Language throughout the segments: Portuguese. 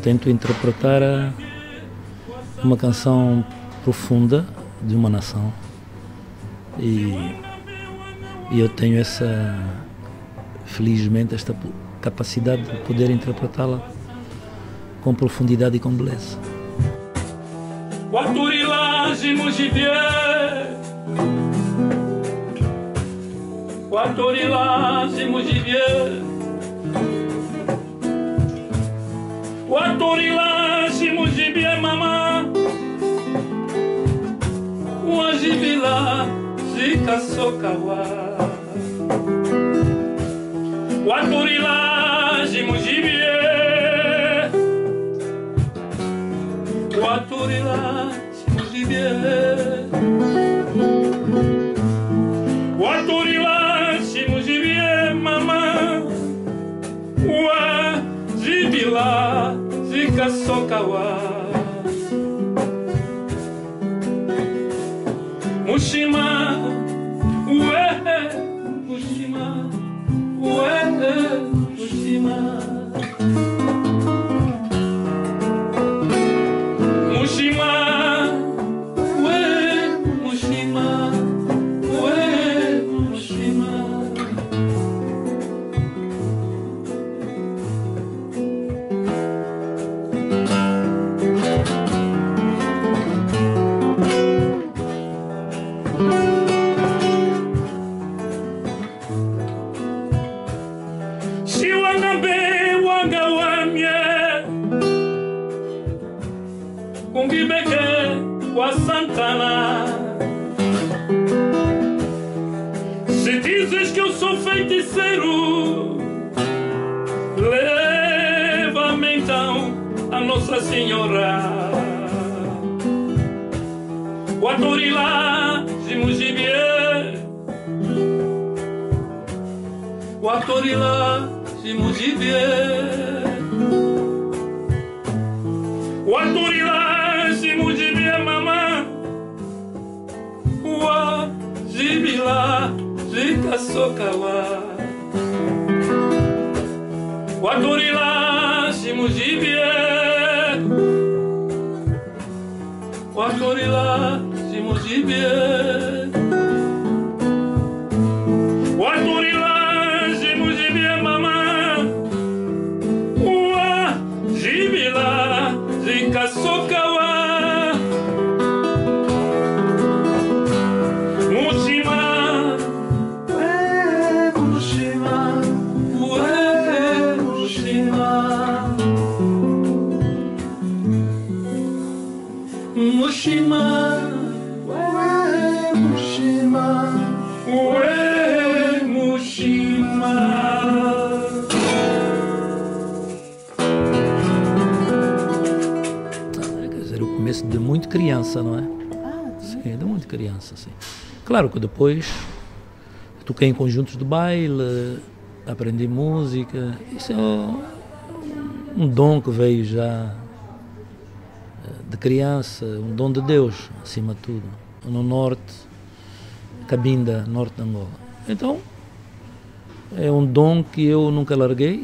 Tento interpretar uma canção profunda de uma nação e eu tenho felizmente, esta capacidade de poder interpretá-la com profundidade e com beleza. Watorilage mujibie mama wajibila zikasokawa Watorilage mujibie Watorilage mujibie Watorilage mujibie mama wajibila Sokawa Mushima Mushima Mushima Mushima Mushima Kungibeke wa Santana. Se dizes que eu sou feiticeiro, leva-me então a Nossa Senhora. Watorilá de Mujibie, Watorilá de Mujibie, Watorilá de Mujibie mama, Wajibila de Kasokawa, Watorilá de Mujibie, Watorilá de Mujibie, Watorilá de Mujibie mama, Wajibila de Kasokawa, Mushima, Mushima, Mushima, Mushima, Mushima. Quer dizer, o começo de muito criança, não é? Sim, de muito criança, sim. Claro que depois toquei em conjuntos de baile, aprendi música. Isso é um dom que veio já de criança, um dom de Deus, acima de tudo, no norte, Cabinda, norte de Angola. Então, é um dom que eu nunca larguei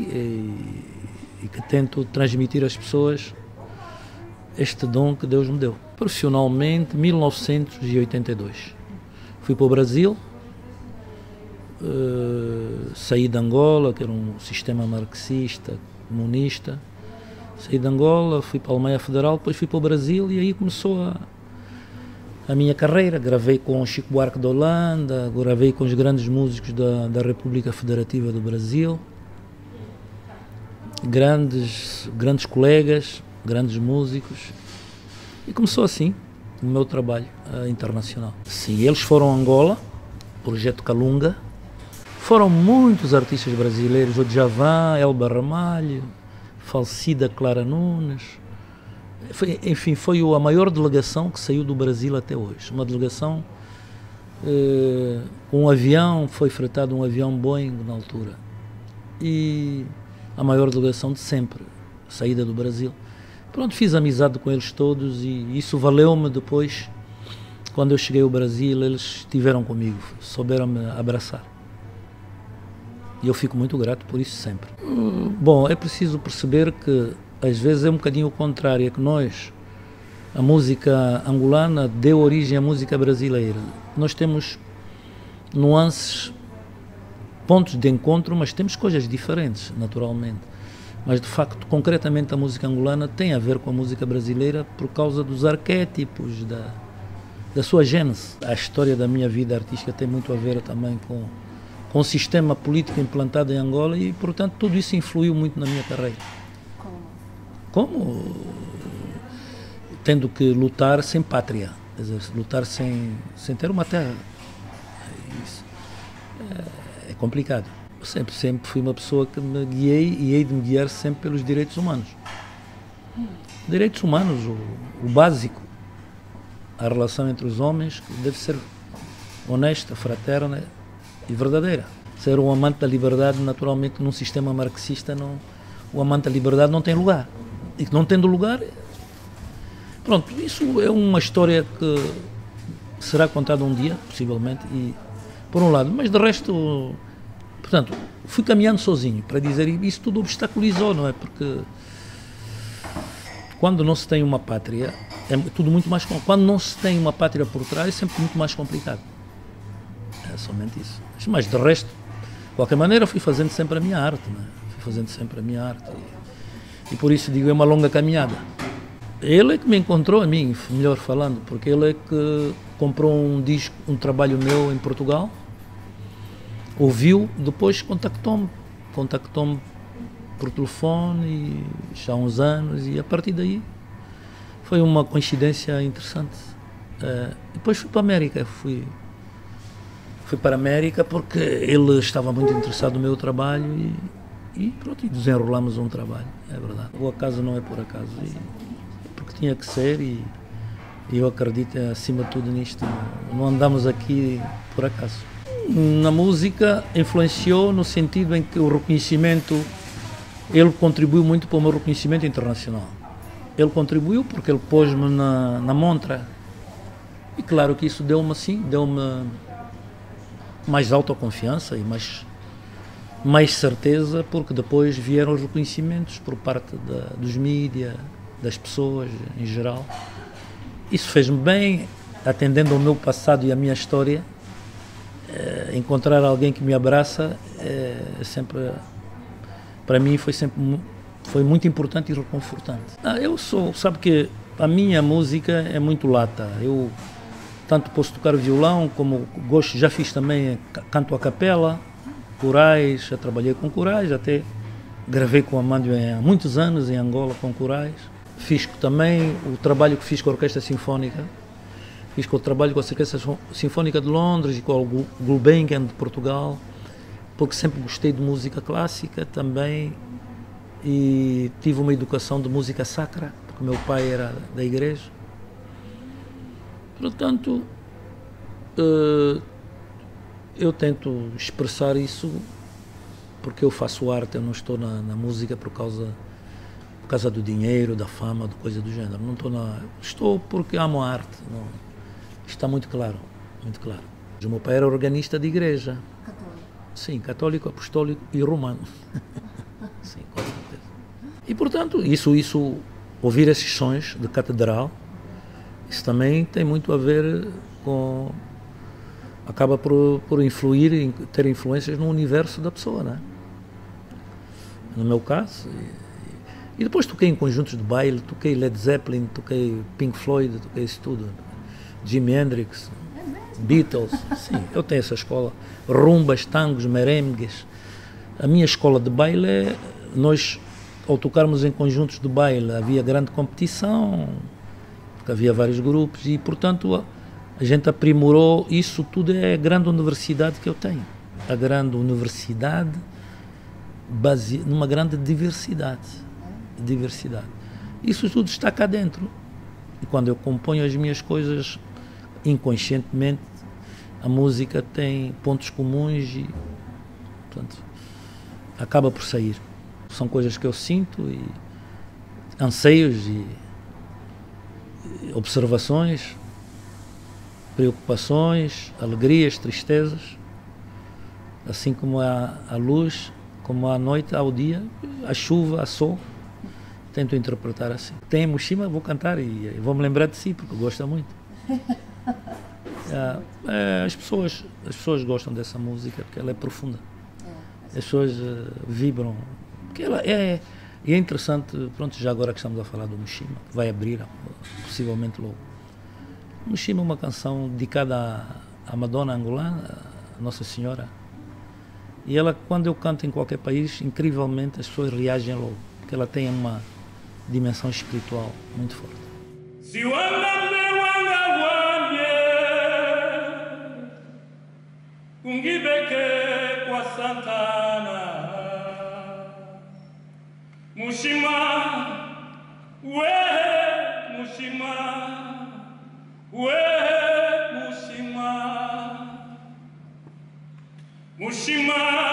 e que tento transmitir às pessoas este dom que Deus me deu. Profissionalmente, 1982. Fui para o Brasil, saí de Angola, que era um sistema marxista, comunista. Saí de Angola, fui para a Alemanha Federal, depois fui para o Brasil e aí começou a minha carreira. Gravei com Chico Buarque da Holanda, gravei com os grandes músicos da República Federativa do Brasil, grandes colegas, grandes músicos, e começou assim o meu trabalho internacional. Sim, eles foram a Angola, Projeto Calunga, foram muitos artistas brasileiros, o Djavan, Elba Ramalho, Falsida Clara Nunes, enfim, foi a maior delegação que saiu do Brasil até hoje. Uma delegação, um avião, foi fretado um avião Boeing na altura. E a maior delegação de sempre, saída do Brasil. Pronto, fiz amizade com eles todos e isso valeu-me depois. Quando eu cheguei ao Brasil, eles estiveram comigo, souberam-me abraçar. E eu fico muito grato por isso sempre. Bom, é preciso perceber que às vezes é um bocadinho o contrário, é que nós, a música angolana deu origem à música brasileira. Nós temos nuances, pontos de encontro, mas temos coisas diferentes, naturalmente. Mas, de facto, concretamente a música angolana tem a ver com a música brasileira por causa dos arquétipos, da sua gênese. A história da minha vida artística tem muito a ver também com o sistema político implantado em Angola e, portanto, tudo isso influiu muito na minha carreira. Como? Tendo que lutar sem pátria, quer dizer, lutar sem ter uma terra. Isso é complicado. Eu sempre fui uma pessoa que me guiei e hei de me guiar sempre pelos direitos humanos. Direitos humanos, o básico. A relação entre os homens que deve ser honesta, fraterna e verdadeira. Ser um amante da liberdade, naturalmente, num sistema marxista, o amante da liberdade não tem lugar. E que não tendo lugar... Pronto, isso é uma história que será contada um dia, possivelmente, e por um lado, mas de resto, portanto, fui caminhando sozinho, para dizer, isso tudo obstaculizou, não é? Porque quando não se tem uma pátria, é tudo muito mais complicado. Quando não se tem uma pátria por trás, é sempre muito mais complicado. É somente isso. Mas de resto, de qualquer maneira, fui fazendo sempre a minha arte, não é? Fui fazendo sempre a minha arte. E por isso digo, é uma longa caminhada. Ele é que me encontrou a mim, melhor falando, porque ele é que comprou um disco, um trabalho meu em Portugal, ouviu, depois contactou-me por telefone e já há uns anos e a partir daí foi uma coincidência interessante. Depois fui para a América, fui para a América porque ele estava muito interessado no meu trabalho e pronto, e desenrolamos um trabalho, é verdade. O acaso não é por acaso. Que tinha que ser e eu acredito acima de tudo nisto, não andamos aqui por acaso. Na música influenciou no sentido em que o reconhecimento, ele contribuiu muito para o meu reconhecimento internacional. Ele contribuiu porque ele pôs-me na montra e claro que isso deu-me mais autoconfiança e mais certeza, porque depois vieram os reconhecimentos por parte dos mídias, das pessoas em geral. Isso fez-me bem, atendendo ao meu passado e à minha história. Encontrar alguém que me abraça sempre, para mim foi muito importante e reconfortante. Sabe que a minha música é muito lata. Eu tanto posso tocar violão como gosto, já fiz também canto a capela, corais, já trabalhei com corais, até gravei com a Mândio há muitos anos em Angola com corais. Fiz também o trabalho que fiz com a Orquestra Sinfónica, fiz com o trabalho com a Orquestra Sinfónica de Londres e com o Gulbenkian de Portugal, porque sempre gostei de música clássica também e tive uma educação de música sacra, porque meu pai era da igreja. Portanto, eu tento expressar isso porque eu faço arte, eu não estou na música por causa do dinheiro, da fama, de coisa do gênero. Não estou porque amo a arte. Não, está muito claro, muito claro. O meu pai era organista de igreja. Católico? Sim, católico, apostólico e romano. Sim, com certeza. E, portanto, isso, ouvir esses sons de catedral, isso também tem muito a ver com... acaba por influir, ter influências no universo da pessoa, não é? No meu caso... E depois toquei em conjuntos de baile, toquei Led Zeppelin, toquei Pink Floyd, toquei isso tudo. Jimi Hendrix, Beatles, sim, eu tenho essa escola. Rumbas, tangos, merengues. A minha escola de baile, nós, ao tocarmos em conjuntos de baile, havia grande competição, porque havia vários grupos e, portanto, a gente aprimorou. Isso tudo é a grande universidade que eu tenho. A grande universidade baseada numa grande diversidade. Isso tudo está cá dentro. E quando eu componho as minhas coisas inconscientemente, a música tem pontos comuns e, portanto, acaba por sair. São coisas que eu sinto e anseios e observações, preocupações, alegrias, tristezas, assim como a luz, como a noite ao dia, a chuva, a sol. Tento interpretar assim. Tem Mushima, vou cantar e vou me lembrar de si, porque gosto muito. As pessoas gostam dessa música porque ela é profunda. As pessoas vibram. Porque ela é interessante, pronto, já agora que estamos a falar do Mushima, que vai abrir possivelmente logo. Mushima é uma canção dedicada à Madonna angolana, a Nossa Senhora. E ela, quando eu canto em qualquer país, incrivelmente as pessoas reagem logo, porque ela tem uma dimensão espiritual muito forte. Mushima, Mushima, Mushima.